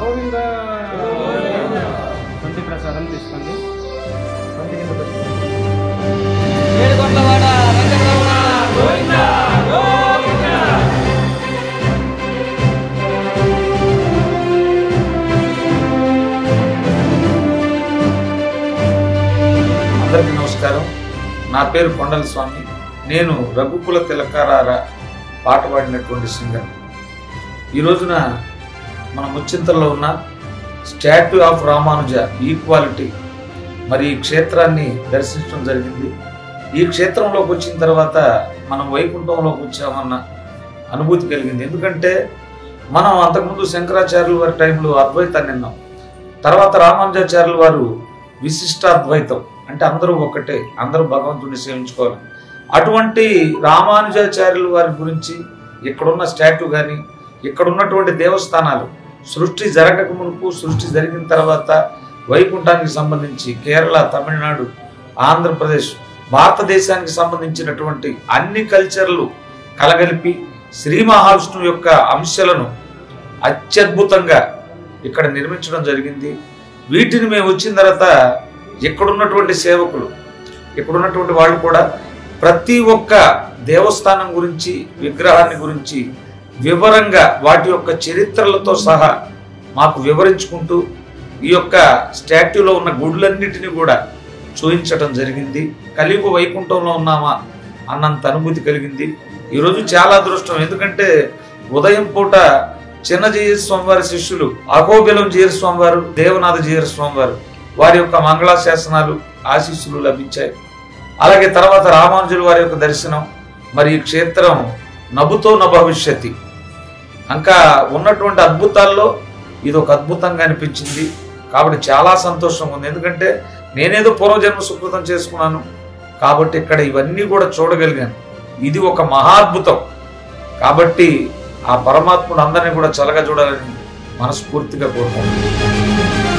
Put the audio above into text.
గోవింద సంతి ప్రసాదం తీసుకోండి. అందరికీ నమస్కారం. నా పేరు కొండల స్వామి. నేను రఘుకుల తిలకారార పాట పాడినటువంటి సింగర్. ఈ రోజున మన ముచ్చింతల్లో ఉన్న స్టాట్యూ ఆఫ్ రామానుజ ఈక్వాలిటీ మరి ఈ క్షేత్రాన్ని దర్శించడం జరిగింది. ఈ క్షేత్రంలోకి వచ్చిన తర్వాత మనం వైకుంఠంలోకి వచ్చామన్న అనుభూతి కలిగింది. ఎందుకంటే మనం అంతకుముందు శంకరాచార్యుల వారి టైంలో అద్వైతాన్ని విన్నాం. తర్వాత రామానుజాచార్యుల వారు విశిష్టాద్వైతం, అంటే అందరూ ఒక్కటే, అందరూ భగవంతుడిని సేవించుకోవాలి. అటువంటి రామానుజాచార్యుల వారి గురించి ఇక్కడున్న స్టాట్యూ కానీ ఇక్కడ ఉన్నటువంటి దేవస్థానాలు సృష్టి జరగక మునుపు, సృష్టి జరిగిన తర్వాత వైకుంఠానికి సంబంధించి కేరళ, తమిళనాడు, ఆంధ్రప్రదేశ్, భారతదేశానికి సంబంధించినటువంటి అన్ని కల్చర్లు కలగలిపి శ్రీ మహావిష్ణువు యొక్క అంశాలను అత్యద్భుతంగా ఇక్కడ నిర్మించడం జరిగింది. వీటిని మేము వచ్చిన తర్వాత ఇక్కడున్నటువంటి సేవకులు, ఇక్కడున్నటువంటి వాళ్ళు కూడా ప్రతి ఒక్క దేవస్థానం గురించి, విగ్రహాన్ని గురించి వివరంగా వాటి యొక్క చరిత్రలతో సహా మాకు వివరించుకుంటూ ఈ యొక్క స్టాట్యూలో ఉన్న గుడులన్నిటినీ కూడా చూపించడం జరిగింది. కలియుగ వైకుంఠంలో ఉన్నామా అన్నంత అనుభూతి కలిగింది. ఈరోజు చాలా అదృష్టం. ఎందుకంటే ఉదయం పూట చిన్న జీయర్ స్వామి వారి శిష్యులు అహోబిలం జీయర్ స్వామి వారు, దేవనాథ జీయర్ స్వామి వారు వారి యొక్క మంగళాశాసనాలు, ఆశీస్సులు లభించాయి. అలాగే తర్వాత రామానుజుల వారి యొక్క దర్శనం. మరి ఈ క్షేత్రం నభుతో న భవిష్యతి, ఇంకా ఉన్నటువంటి అద్భుతాల్లో ఇది ఒక అద్భుతంగా అనిపించింది. కాబట్టి చాలా సంతోషంగా ఉంది. ఎందుకంటే నేనేదో పూర్వజన్మ సుకృతం చేసుకున్నాను కాబట్టి ఇక్కడ ఇవన్నీ కూడా చూడగలిగాను. ఇది ఒక మహాద్భుతం. కాబట్టి ఆ పరమాత్ముడు అందరినీ కూడా చల్లగా చూడాలని మనస్ఫూర్తిగా కోరుకుంటున్నాను.